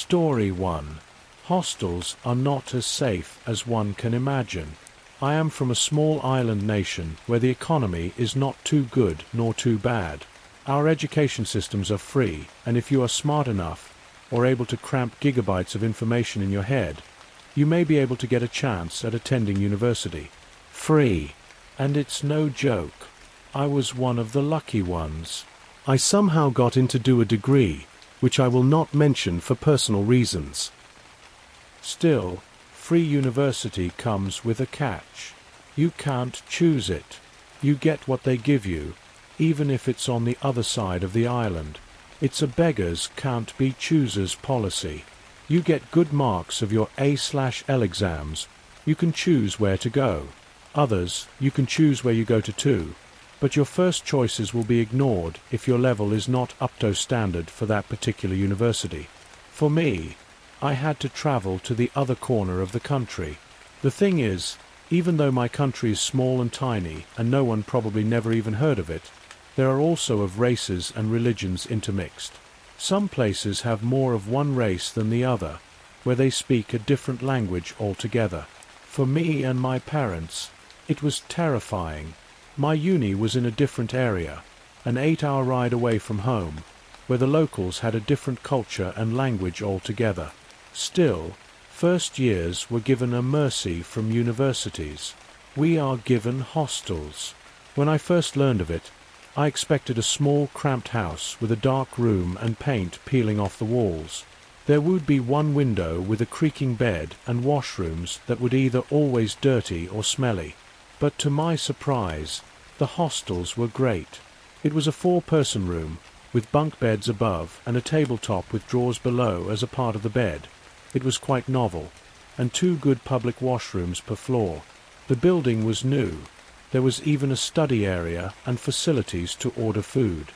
Story 1. Hostels are not as safe as one can imagine. I am from a small island nation where the economy is not too good nor too bad. Our education systems are free, and if you are smart enough, or able to cramp gigabytes of information in your head, you may be able to get a chance at attending university. Free. And it's no joke. I was one of the lucky ones. I somehow got in to do a degree, which I will not mention for personal reasons. Still, free university comes with a catch. You can't choose it. You get what they give you, even if it's on the other side of the island. It's a beggars can't be choosers policy. You get good marks of your A/L exams, you can choose where to go. Others, you can choose where you go to too, but your first choices will be ignored if your level is not up to standard for that particular university. For me, I had to travel to the other corner of the country. The thing is, even though my country is small and tiny and no one probably never even heard of it, there are also of races and religions intermixed. Some places have more of one race than the other, where they speak a different language altogether. For me and my parents, it was terrifying. My uni was in a different area, an 8-hour ride away from home, where the locals had a different culture and language altogether. Still, first years were given a mercy from universities. We are given hostels. When I first learned of it, I expected a small cramped house with a dark room and paint peeling off the walls. There would be one window with a creaking bed and washrooms that would either always dirty or smelly. But to my surprise, the hostels were great. It was a 4-person room, with bunk beds above and a tabletop with drawers below as a part of the bed. It was quite novel, and 2 good public washrooms per floor. The building was new. There was even a study area and facilities to order food.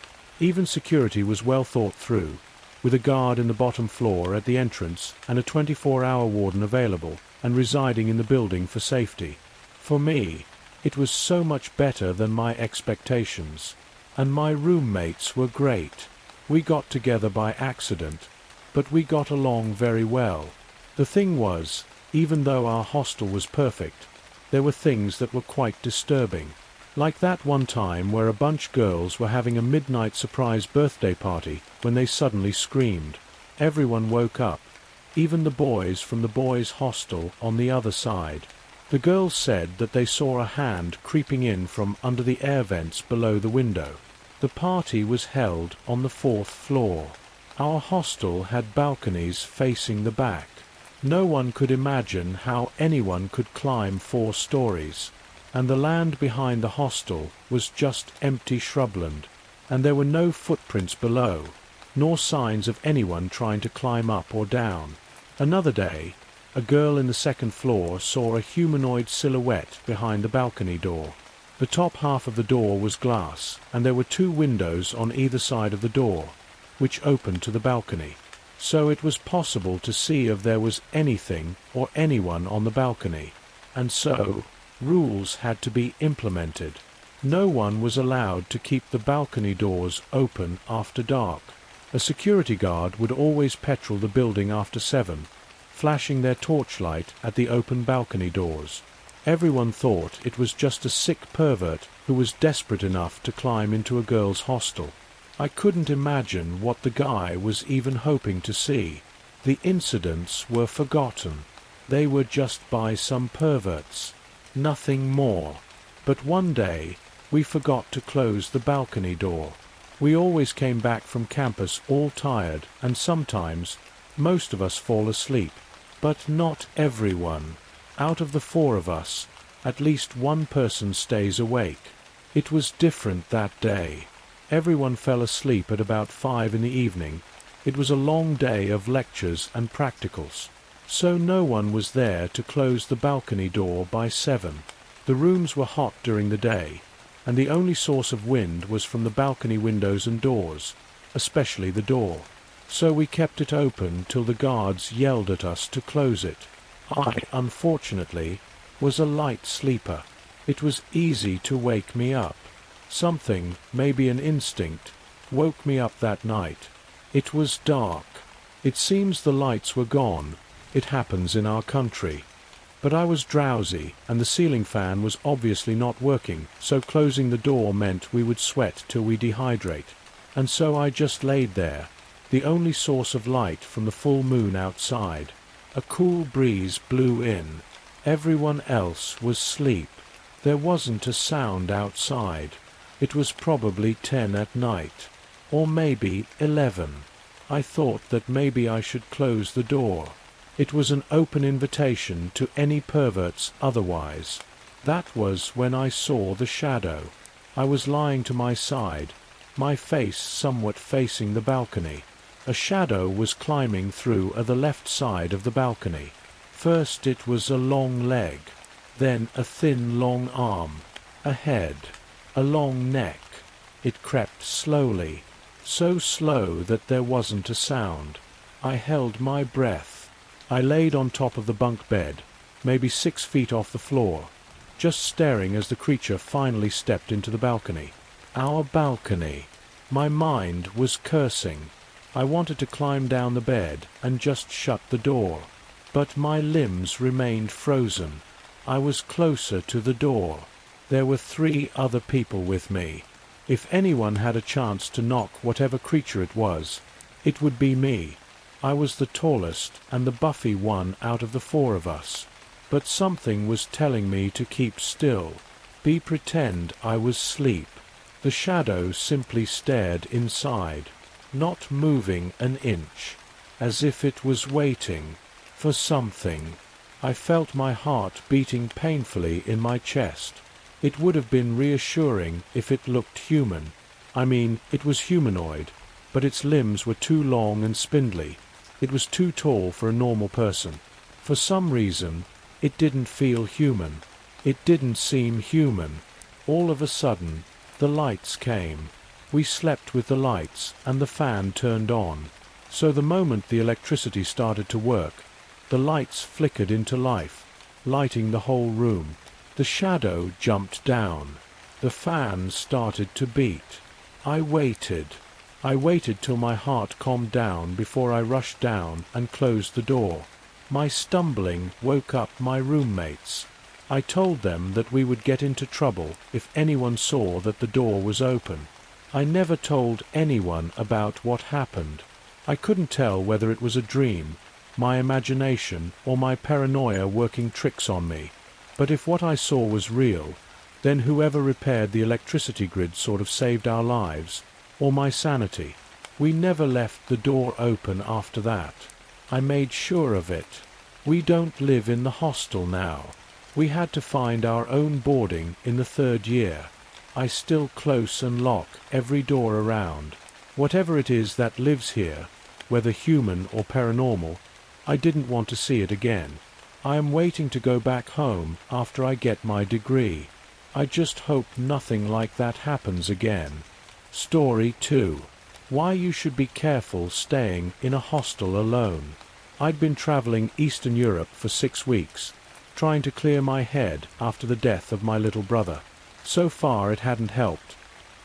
Even security was well thought through, with a guard in the bottom floor at the entrance and a 24-hour warden available and residing in the building for safety. For me, it was so much better than my expectations. And my roommates were great. We got together by accident, but we got along very well. The thing was, even though our hostel was perfect, there were things that were quite disturbing. Like that one time where a bunch girls were having a midnight surprise birthday party when they suddenly screamed. Everyone woke up, even the boys from the boys' hostel on the other side. The girls said that they saw a hand creeping in from under the air vents below the window. The party was held on the 4th floor. Our hostel had balconies facing the back. No one could imagine how anyone could climb 4 stories. And the land behind the hostel was just empty shrubland, and there were no footprints below, nor signs of anyone trying to climb up or down. Another day, a girl in the 2nd floor saw a humanoid silhouette behind the balcony door. The top half of the door was glass, and there were 2 windows on either side of the door, which opened to the balcony. So it was possible to see if there was anything or anyone on the balcony. And so, rules had to be implemented. No one was allowed to keep the balcony doors open after dark. A security guard would always patrol the building after 7, flashing their torchlight at the open balcony doors. Everyone thought it was just a sick pervert who was desperate enough to climb into a girl's hostel. I couldn't imagine what the guy was even hoping to see. The incidents were forgotten. They were just by some perverts. Nothing more. But one day, we forgot to close the balcony door. We always came back from campus all tired, and sometimes, most of us fall asleep. But not everyone. Out of the 4 of us, at least one person stays awake. It was different that day. Everyone fell asleep at about 5 in the evening. It was a long day of lectures and practicals. So no one was there to close the balcony door by 7. The rooms were hot during the day, and the only source of wind was from the balcony windows and doors, especially the door. So we kept it open till the guards yelled at us to close it. I, unfortunately, was a light sleeper. It was easy to wake me up. Something, maybe an instinct, woke me up that night. It was dark. It seems the lights were gone. It happens in our country. But I was drowsy, and the ceiling fan was obviously not working, so closing the door meant we would sweat till we dehydrate. And so I just laid there, the only source of light from the full moon outside. A cool breeze blew in. Everyone else was asleep. There wasn't a sound outside. It was probably 10 at night. Or maybe 11. I thought that maybe I should close the door. It was an open invitation to any perverts otherwise. That was when I saw the shadow. I was lying to my side, my face somewhat facing the balcony. A shadow was climbing through the left side of the balcony. First it was a long leg, then a thin long arm, a head, a long neck. It crept slowly, so slow that there wasn't a sound. I held my breath. I laid on top of the bunk bed, maybe 6 feet off the floor, just staring as the creature finally stepped into the balcony. Our balcony. My mind was cursing. I wanted to climb down the bed and just shut the door. But my limbs remained frozen. I was closer to the door. There were 3 other people with me. If anyone had a chance to knock whatever creature it was, it would be me. I was the tallest and the buffy one out of the 4 of us. But something was telling me to keep still. Pretend I was asleep. The shadow simply stared inside, not moving an inch, as if it was waiting for something. I felt my heart beating painfully in my chest. It would have been reassuring if it looked human. I mean, it was humanoid, but its limbs were too long and spindly. It was too tall for a normal person. For some reason, it didn't feel human. It didn't seem human. All of a sudden, the lights came. We slept with the lights, and the fan turned on. So the moment the electricity started to work, the lights flickered into life, lighting the whole room. The shadow jumped down. The fan started to beat. I waited. I waited till my heart calmed down before I rushed down and closed the door. My stumbling woke up my roommates. I told them that we would get into trouble if anyone saw that the door was open. I never told anyone about what happened. I couldn't tell whether it was a dream, my imagination, or my paranoia working tricks on me. But if what I saw was real, then whoever repaired the electricity grid sort of saved our lives, or my sanity. We never left the door open after that. I made sure of it. We don't live in the hostel now. We had to find our own boarding in the 3rd year. I still close and lock every door around. Whatever it is that lives here, whether human or paranormal, I didn't want to see it again. I am waiting to go back home after I get my degree. I just hope nothing like that happens again. Story 2. Why you should be careful staying in a hostel alone. I'd been traveling Eastern Europe for 6 weeks, trying to clear my head after the death of my little brother. So far it hadn't helped.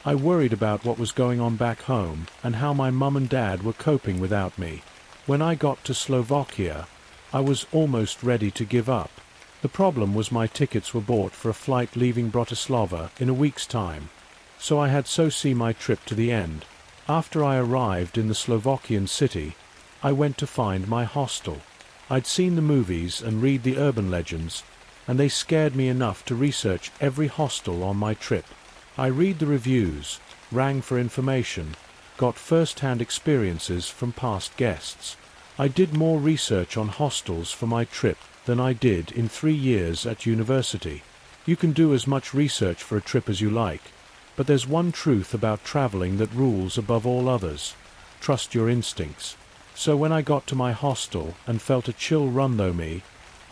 I worried about what was going on back home and how my mum and dad were coping without me. When I got to Slovakia, I was almost ready to give up. The problem was my tickets were bought for a flight leaving Bratislava in a week's time, so I had to see my trip to the end. After I arrived in the Slovakian city, I went to find my hostel. I'd seen the movies and read the urban legends, and they scared me enough to research every hostel on my trip. I read the reviews, rang for information, got first-hand experiences from past guests. I did more research on hostels for my trip than I did in 3 years at university. You can do as much research for a trip as you like, but there's one truth about traveling that rules above all others. Trust your instincts. So when I got to my hostel and felt a chill run through me,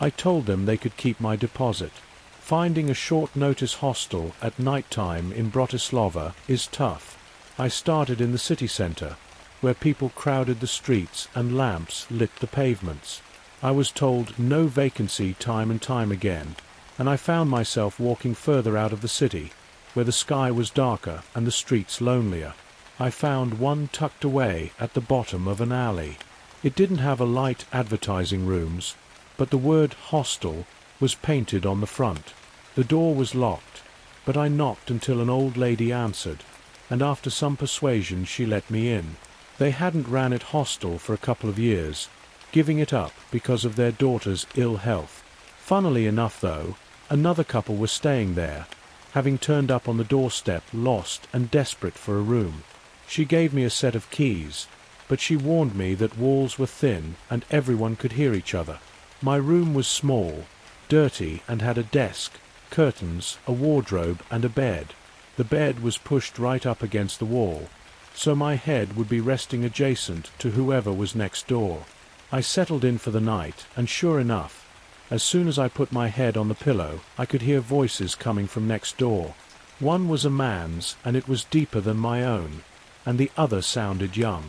I told them they could keep my deposit. Finding a short-notice hostel at night time in Bratislava is tough. I started in the city centre, where people crowded the streets and lamps lit the pavements. I was told no vacancy time and time again, and I found myself walking further out of the city, where the sky was darker and the streets lonelier. I found one tucked away at the bottom of an alley. It didn't have a light advertising rooms, but the word hostel was painted on the front. The door was locked, but I knocked until an old lady answered, and after some persuasion she let me in. They hadn't ran it hostel for a couple of years, giving it up because of their daughter's ill health. Funnily enough though, another couple were staying there, having turned up on the doorstep lost and desperate for a room. She gave me a set of keys, but she warned me that walls were thin and everyone could hear each other. My room was small, dirty, and had a desk, curtains, a wardrobe, and a bed. The bed was pushed right up against the wall, so my head would be resting adjacent to whoever was next door. I settled in for the night, and sure enough, as soon as I put my head on the pillow, I could hear voices coming from next door. One was a man's, and it was deeper than my own, and the other sounded young.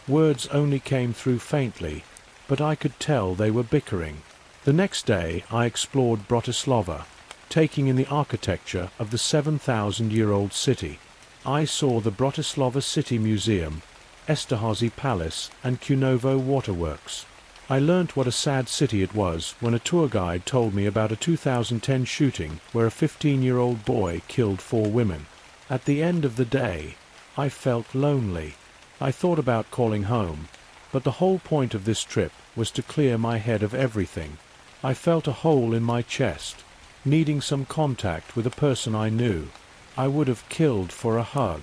Words only came through faintly, but I could tell they were bickering. The next day I explored Bratislava, taking in the architecture of the 7,000-year-old city. I saw the Bratislava City Museum, Esterhazy Palace, and Kunovo Waterworks. I learnt what a sad city it was when a tour guide told me about a 2010 shooting where a 15-year-old boy killed 4 women. At the end of the day, I felt lonely. I thought about calling home, but the whole point of this trip was to clear my head of everything. I felt a hole in my chest, needing some contact with a person I knew. I would have killed for a hug.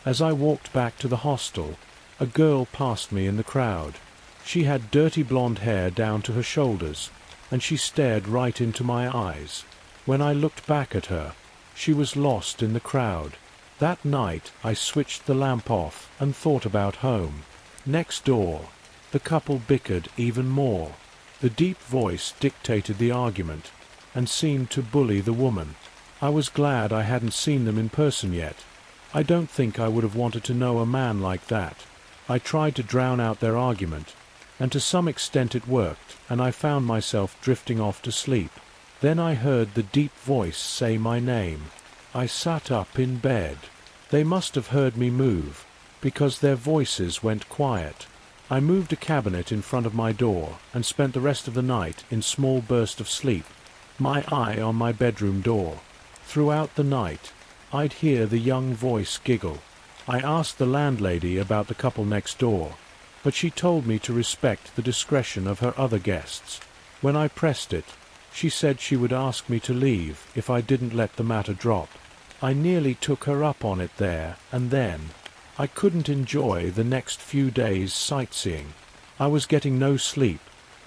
As I walked back to the hostel, a girl passed me in the crowd. She had dirty blonde hair down to her shoulders, and she stared right into my eyes. When I looked back at her, she was lost in the crowd. That night I switched the lamp off and thought about home. Next door, the couple bickered even more. The deep voice dictated the argument, and seemed to bully the woman. I was glad I hadn't seen them in person yet. I don't think I would have wanted to know a man like that. I tried to drown out their argument, and to some extent it worked, and I found myself drifting off to sleep. Then I heard the deep voice say my name. I sat up in bed. They must have heard me move, because their voices went quiet. I moved a cabinet in front of my door, and spent the rest of the night in small bursts of sleep, my eye on my bedroom door. Throughout the night, I'd hear the young voice giggle. I asked the landlady about the couple next door, but she told me to respect the discretion of her other guests. When I pressed it, she said she would ask me to leave if I didn't let the matter drop. I nearly took her up on it there and then. I couldn't enjoy the next few days sightseeing. I was getting no sleep,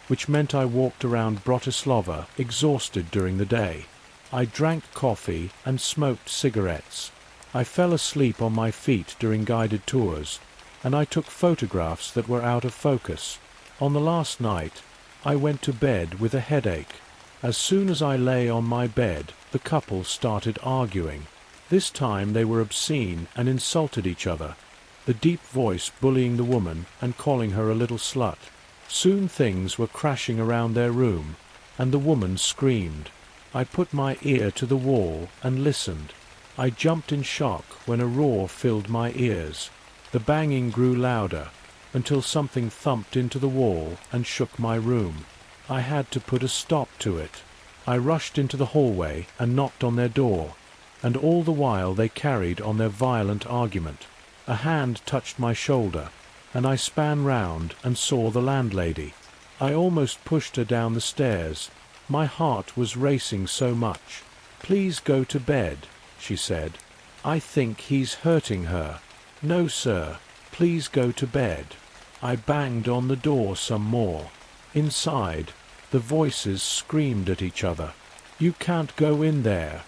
which meant I walked around Bratislava exhausted during the day. I drank coffee and smoked cigarettes. I fell asleep on my feet during guided tours, and I took photographs that were out of focus. On the last night, I went to bed with a headache. As soon as I lay on my bed, the couple started arguing. This time they were obscene and insulted each other, the deep voice bullying the woman and calling her a little slut. Soon things were crashing around their room, and the woman screamed. I put my ear to the wall and listened. I jumped in shock when a roar filled my ears. The banging grew louder, until something thumped into the wall and shook my room. I had to put a stop to it. I rushed into the hallway and knocked on their door, and all the while they carried on their violent argument. A hand touched my shoulder, and I span round and saw the landlady. I almost pushed her down the stairs. My heart was racing so much. "Please go to bed," she said. "I think he's hurting her." "No, sir. Please go to bed." I banged on the door some more. Inside, the voices screamed at each other. "You can't go in there,"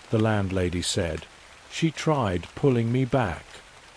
the landlady said. She tried pulling me back.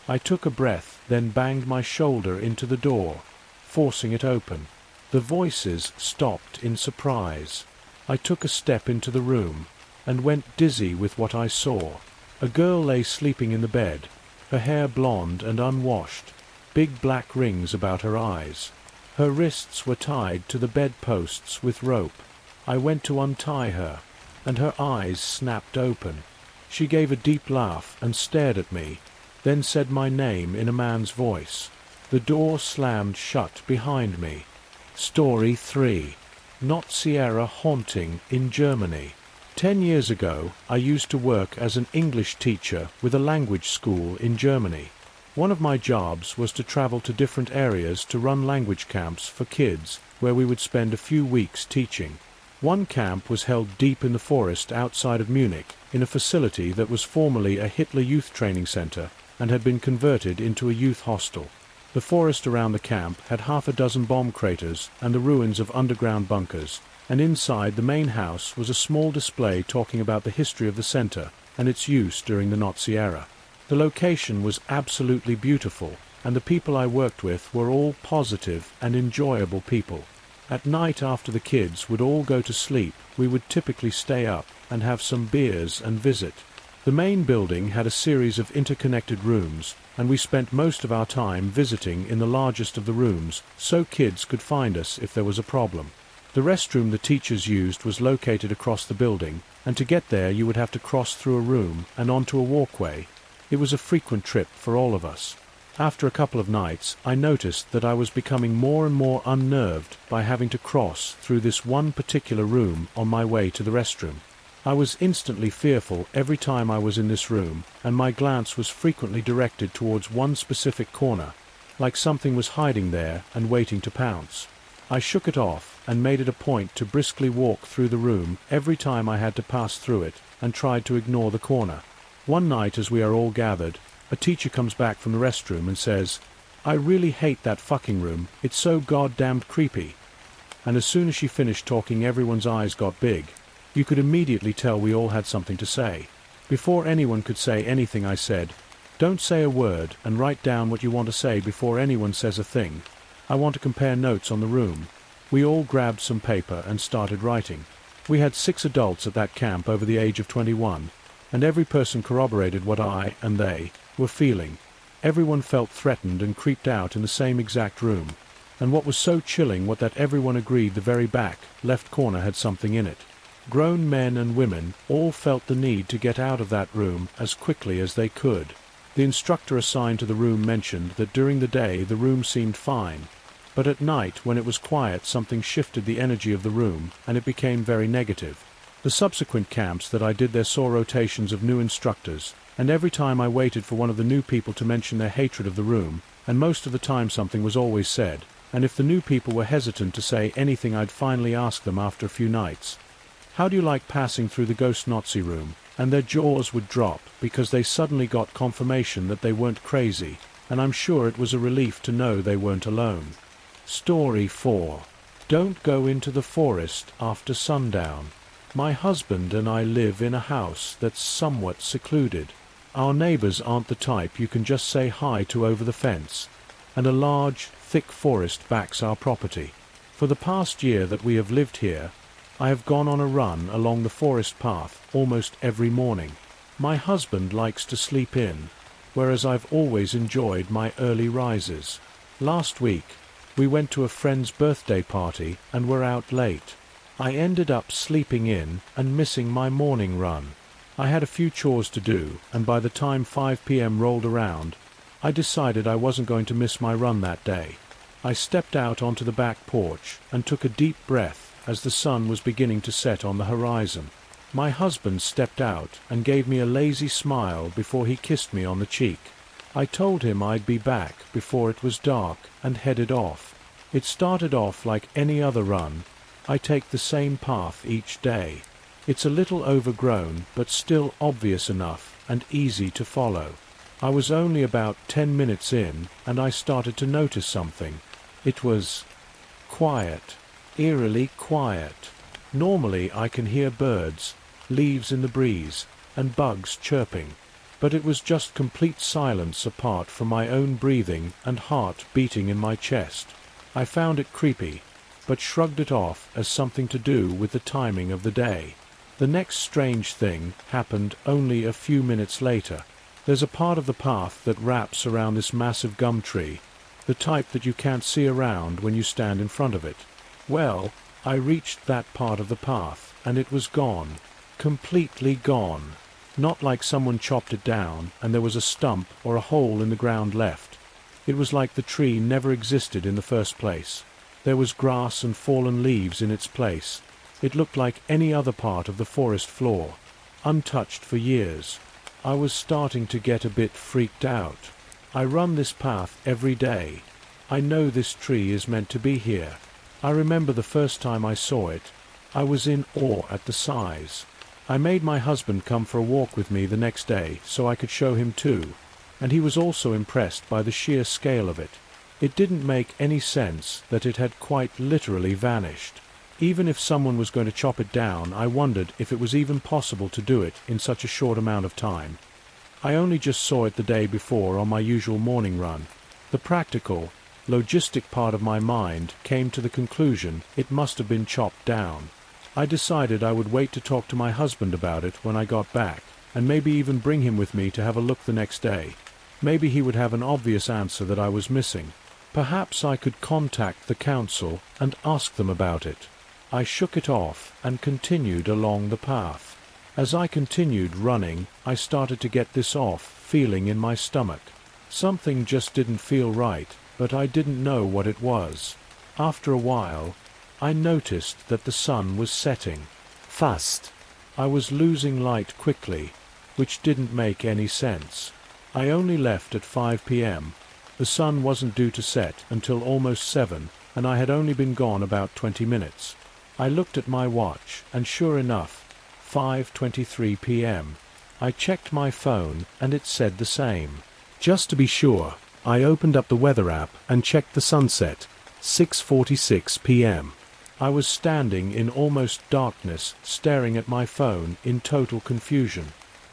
I took a breath, then banged my shoulder into the door, forcing it open. The voices stopped in surprise. I took a step into the room, and went dizzy with what I saw. A girl lay sleeping in the bed, her hair blonde and unwashed, big black rings about her eyes. Her wrists were tied to the bedposts with rope. I went to untie her, and her eyes snapped open. She gave a deep laugh and stared at me, then said my name in a man's voice. The door slammed shut behind me. Story 3. Not Sierra haunting in Germany. 10 years ago, I used to work as an English teacher with a language school in Germany. One of my jobs was to travel to different areas to run language camps for kids, where we would spend a few weeks teaching. One camp was held deep in the forest outside of Munich, in a facility that was formerly a Hitler Youth Training Center and had been converted into a youth hostel. The forest around the camp had half a dozen bomb craters and the ruins of underground bunkers, and inside the main house was a small display talking about the history of the center and its use during the Nazi era. The location was absolutely beautiful, and the people I worked with were all positive and enjoyable people. At night, after the kids would all go to sleep, we would typically stay up and have some beers and visit. The main building had a series of interconnected rooms, and we spent most of our time visiting in the largest of the rooms so kids could find us if there was a problem. The restroom the teachers used was located across the building, and to get there you would have to cross through a room and onto a walkway. It was a frequent trip for all of us. After a couple of nights, I noticed that I was becoming more and more unnerved by having to cross through this one particular room on my way to the restroom. I was instantly fearful every time I was in this room, and my glance was frequently directed towards one specific corner, like something was hiding there and waiting to pounce. I shook it off and made it a point to briskly walk through the room every time I had to pass through it, and tried to ignore the corner. One night, as we are all gathered, a teacher comes back from the restroom and says, "I really hate that fucking room, it's so goddamned creepy." And as soon as she finished talking, everyone's eyes got big. You could immediately tell we all had something to say. Before anyone could say anything, I said, "Don't say a word, and write down what you want to say before anyone says a thing. I want to compare notes on the room." We all grabbed some paper and started writing. We had 6 adults at that camp over the age of 21, and every person corroborated what I and they were feeling. Everyone felt threatened and creeped out in the same exact room, and what was so chilling was that everyone agreed the very back left corner had something in it. Grown men and women all felt the need to get out of that room as quickly as they could. The instructor assigned to the room mentioned that during the day the room seemed fine, but at night when it was quiet something shifted the energy of the room and it became very negative. The subsequent camps that I did there saw rotations of new instructors, and every time I waited for one of the new people to mention their hatred of the room, and most of the time something was always said, and if the new people were hesitant to say anything I'd finally ask them after a few nights, "How do you like passing through the ghost Nazi room?" And their jaws would drop because they suddenly got confirmation that they weren't crazy, and I'm sure it was a relief to know they weren't alone. Story 4. Don't go into the forest after sundown. My husband and I live in a house that's somewhat secluded. Our neighbors aren't the type you can just say hi to over the fence, and a large, thick forest backs our property. For the past year that we have lived here, I have gone on a run along the forest path almost every morning. My husband likes to sleep in, whereas I've always enjoyed my early rises. Last week, we went to a friend's birthday party and were out late. I ended up sleeping in and missing my morning run. I had a few chores to do, and by the time 5 p.m. rolled around, I decided I wasn't going to miss my run that day. I stepped out onto the back porch and took a deep breath as the sun was beginning to set on the horizon. My husband stepped out and gave me a lazy smile before he kissed me on the cheek. I told him I'd be back before it was dark and headed off. It started off like any other run. I take the same path each day. It's a little overgrown, but still obvious enough and easy to follow. I was only about 10 minutes in, and I started to notice something. It was quiet. Eerily quiet. Normally I can hear birds, leaves in the breeze, and bugs chirping, but it was just complete silence apart from my own breathing and heart beating in my chest. I found it creepy, but shrugged it off as something to do with the timing of the day. The next strange thing happened only a few minutes later. There's a part of the path that wraps around this massive gum tree, the type that you can't see around when you stand in front of it. Well, I reached that part of the path, and it was gone. Completely gone. Not like someone chopped it down, and there was a stump or a hole in the ground left. It was like the tree never existed in the first place. There was grass and fallen leaves in its place. It looked like any other part of the forest floor, untouched for years. I was starting to get a bit freaked out. I run this path every day. I know this tree is meant to be here. I remember the first time I saw it. I was in awe at the size. I made my husband come for a walk with me the next day so I could show him too, and he was also impressed by the sheer scale of it. It didn't make any sense that it had quite literally vanished. Even if someone was going to chop it down, I wondered if it was even possible to do it in such a short amount of time. I only just saw it the day before on my usual morning run. The practical, logistic part of my mind came to the conclusion it must have been chopped down. I decided I would wait to talk to my husband about it when I got back, and maybe even bring him with me to have a look the next day. Maybe he would have an obvious answer that I was missing. Perhaps I could contact the council and ask them about it. I shook it off and continued along the path. As I continued running, I started to get this off feeling in my stomach. Something just didn't feel right, but I didn't know what it was. After a while, I noticed that the sun was setting fast. I was losing light quickly, which didn't make any sense. I only left at 5 p.m. The sun wasn't due to set until almost 7, and I had only been gone about 20 minutes. I looked at my watch, and sure enough, 5:23 p.m. I checked my phone, and it said the same. Just to be sure, I opened up the weather app and checked the sunset, 6:46 p.m. I was standing in almost darkness, staring at my phone in total confusion.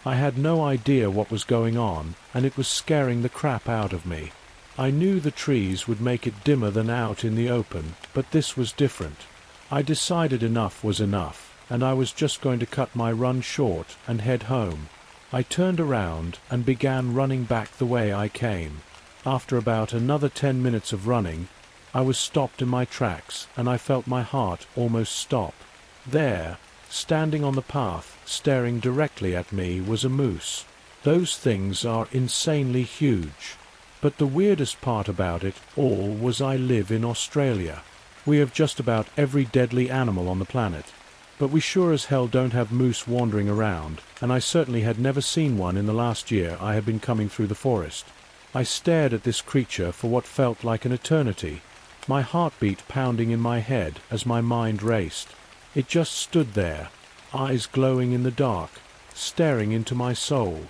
I had no idea what was going on, and it was scaring the crap out of me. I knew the trees would make it dimmer than out in the open, but this was different. I decided enough was enough, and I was just going to cut my run short and head home. I turned around and began running back the way I came. After about another 10 minutes of running, I was stopped in my tracks, and I felt my heart almost stop. There, standing on the path, staring directly at me, was a moose. Those things are insanely huge. But the weirdest part about it all was I live in Australia. We have just about every deadly animal on the planet. But we sure as hell don't have moose wandering around, and I certainly had never seen one in the last year I had been coming through the forest. I stared at this creature for what felt like an eternity, my heartbeat pounding in my head as my mind raced. It just stood there, eyes glowing in the dark, staring into my soul.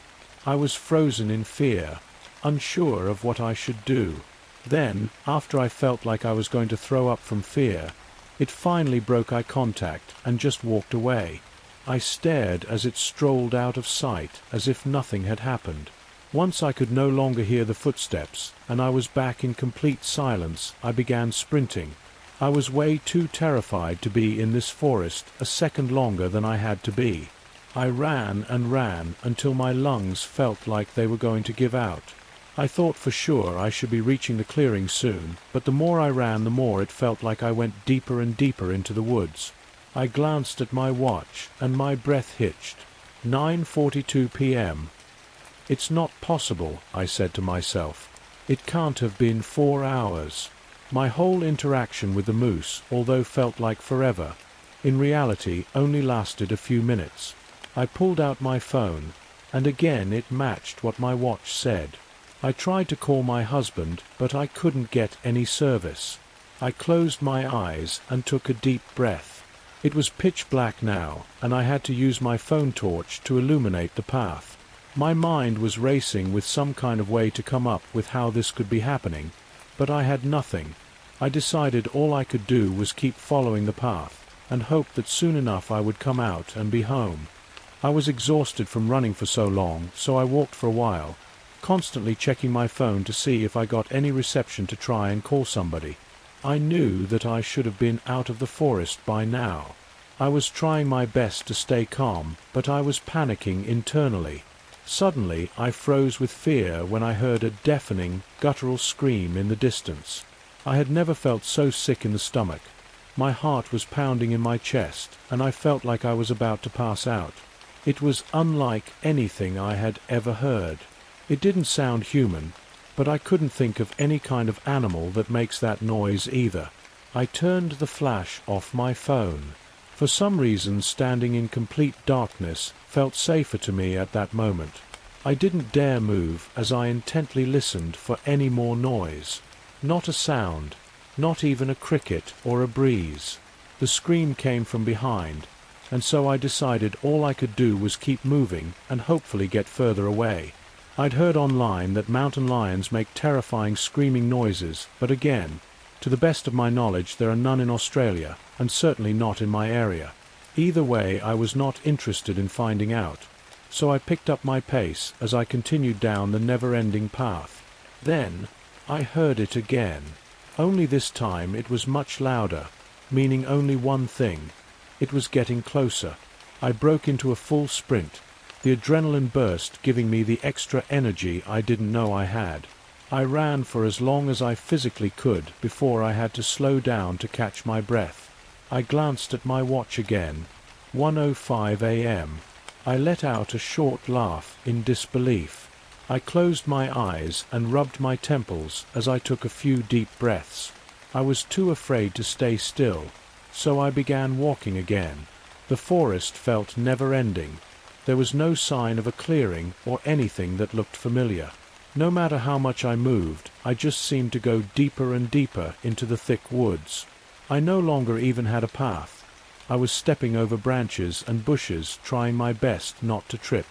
I was frozen in fear, unsure of what I should do. Then, after I felt like I was going to throw up from fear, it finally broke eye contact and just walked away. I stared as it strolled out of sight as if nothing had happened. Once I could no longer hear the footsteps, and I was back in complete silence, I began sprinting. I was way too terrified to be in this forest a second longer than I had to be. I ran and ran until my lungs felt like they were going to give out. I thought for sure I should be reaching the clearing soon, but the more I ran, the more it felt like I went deeper and deeper into the woods. I glanced at my watch, and my breath hitched. 9:42 p.m. It's not possible, I said to myself. It can't have been 4 hours. My whole interaction with the moose, although felt like forever, in reality only lasted a few minutes. I pulled out my phone, and again it matched what my watch said. I tried to call my husband, but I couldn't get any service. I closed my eyes and took a deep breath. It was pitch black now, and I had to use my phone torch to illuminate the path. My mind was racing with some kind of way to come up with how this could be happening, but I had nothing. I decided all I could do was keep following the path, and hope that soon enough I would come out and be home. I was exhausted from running for so long, so I walked for a while, constantly checking my phone to see if I got any reception to try and call somebody. I knew that I should have been out of the forest by now. I was trying my best to stay calm, but I was panicking internally. Suddenly I froze with fear when I heard a deafening, guttural scream in the distance. I had never felt so sick in the stomach. My heart was pounding in my chest, and I felt like I was about to pass out. It was unlike anything I had ever heard. It didn't sound human. but I couldn't think of any kind of animal that makes that noise either. I turned the flash off my phone. For some reason, standing in complete darkness felt safer to me at that moment. I didn't dare move as I intently listened for any more noise. Not a sound, not even a cricket or a breeze. The scream came from behind, and so I decided all I could do was keep moving and hopefully get further away. I'd heard online that mountain lions make terrifying screaming noises, but again, to the best of my knowledge, there are none in Australia, and certainly not in my area. Either way, I was not interested in finding out, so I picked up my pace as I continued down the never-ending path. Then, I heard it again. Only this time it was much louder, meaning only one thing. It was getting closer. I broke into a full sprint, the adrenaline burst giving me the extra energy I didn't know I had. I ran for as long as I physically could before I had to slow down to catch my breath. I glanced at my watch again. 1:05 a.m. I let out a short laugh in disbelief. I closed my eyes and rubbed my temples as I took a few deep breaths. I was too afraid to stay still, so I began walking again. The forest felt never-ending. There was no sign of a clearing or anything that looked familiar. No matter how much I moved, I just seemed to go deeper and deeper into the thick woods. I no longer even had a path. I was stepping over branches and bushes, trying my best not to trip.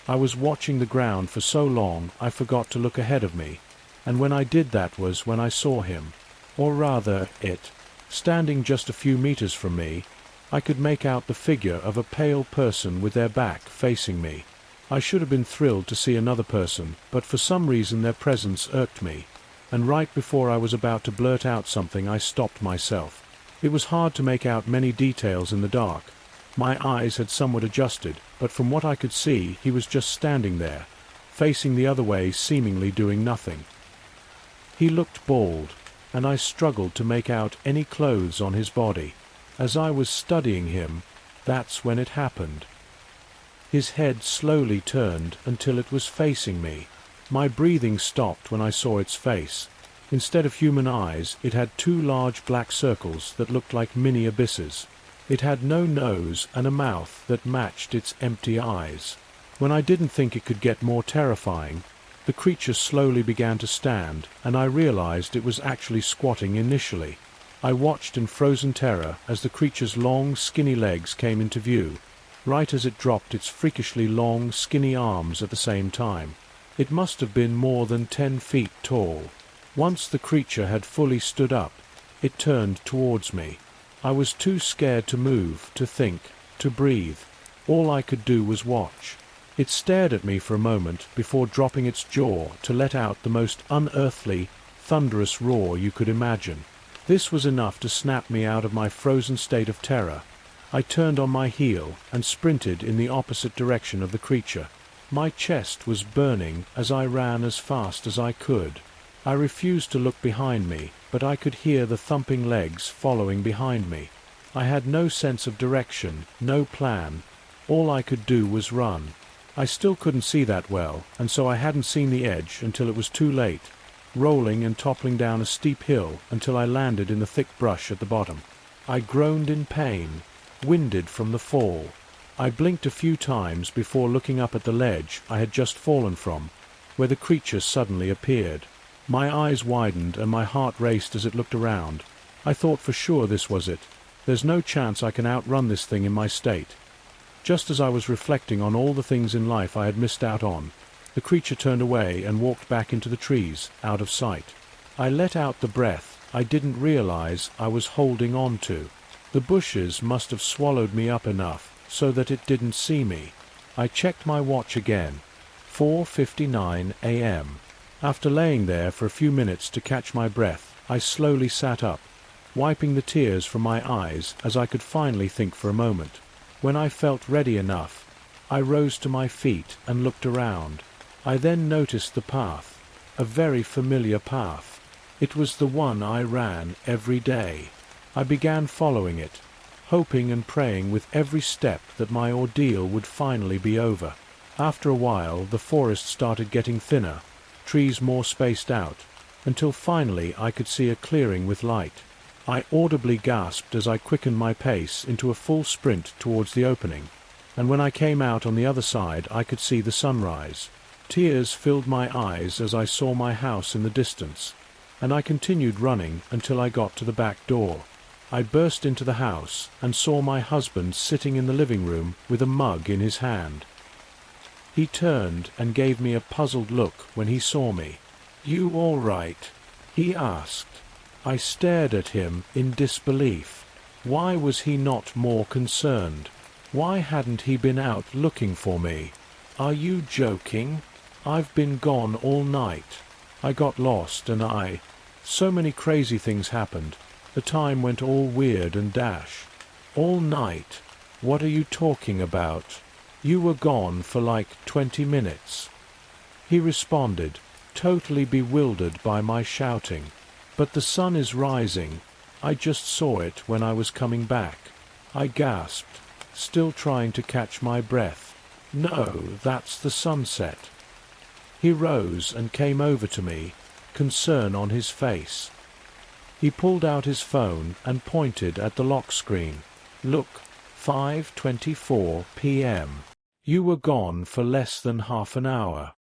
I was watching the ground for so long I forgot to look ahead of me, and when I did that was when I saw him, or rather it. Standing just a few meters from me, I could make out the figure of a pale person with their back facing me. I should have been thrilled to see another person, but for some reason their presence irked me, and right before I was about to blurt out something I stopped myself. It was hard to make out many details in the dark. My eyes had somewhat adjusted, but from what I could see he was just standing there, facing the other way, seemingly doing nothing. He looked bald, and I struggled to make out any clothes on his body. As I was studying him, that's when it happened. His head slowly turned until it was facing me. My breathing stopped when I saw its face. Instead of human eyes, it had two large black circles that looked like mini abysses. It had no nose and a mouth that matched its empty eyes. When I didn't think it could get more terrifying, the creature slowly began to stand, and I realized it was actually squatting initially. I watched in frozen terror as the creature's long, skinny legs came into view, right as it dropped its freakishly long, skinny arms at the same time. It must have been more than 10 feet tall. Once the creature had fully stood up, it turned towards me. I was too scared to move, to think, to breathe. All I could do was watch. It stared at me for a moment before dropping its jaw to let out the most unearthly, thunderous roar you could imagine. This was enough to snap me out of my frozen state of terror. I turned on my heel and sprinted in the opposite direction of the creature. My chest was burning as I ran as fast as I could. I refused to look behind me, but I could hear the thumping legs following behind me. I had no sense of direction, no plan. All I could do was run. I still couldn't see that well, and so I hadn't seen the edge until it was too late, rolling and toppling down a steep hill until I landed in the thick brush at the bottom. I groaned in pain, winded from the fall. I blinked a few times before looking up at the ledge I had just fallen from, where the creature suddenly appeared. My eyes widened and my heart raced as it looked around. I thought for sure this was it. There's no chance I can outrun this thing in my state. Just as I was reflecting on all the things in life I had missed out on, the creature turned away and walked back into the trees, out of sight. I let out the breath I didn't realize I was holding on to. The bushes must have swallowed me up enough so that it didn't see me. I checked my watch again. 4:59 a.m. After laying there for a few minutes to catch my breath, I slowly sat up, wiping the tears from my eyes as I could finally think for a moment. When I felt ready enough, I rose to my feet and looked around. I then noticed the path, a very familiar path. It was the one I ran every day. I began following it, hoping and praying with every step that my ordeal would finally be over. After a while, the forest started getting thinner, trees more spaced out, until finally I could see a clearing with light. I audibly gasped as I quickened my pace into a full sprint towards the opening, and when I came out on the other side I could see the sunrise. Tears filled my eyes as I saw my house in the distance, and I continued running until I got to the back door. I burst into the house and saw my husband sitting in the living room with a mug in his hand. He turned and gave me a puzzled look when he saw me. "You all right?" he asked. I stared at him in disbelief. Why was he not more concerned? Why hadn't he been out looking for me? "Are you joking? I've been gone all night. I got lost and so many crazy things happened. The time went all weird and dash." "All night? What are you talking about? You were gone for like 20 minutes. He responded, totally bewildered by my shouting. "But the sun is rising. I just saw it when I was coming back." I gasped, still trying to catch my breath. "No, that's the sunset." He rose and came over to me, concern on his face. He pulled out his phone and pointed at the lock screen. "Look, 5:24 p.m. You were gone for less than half an hour."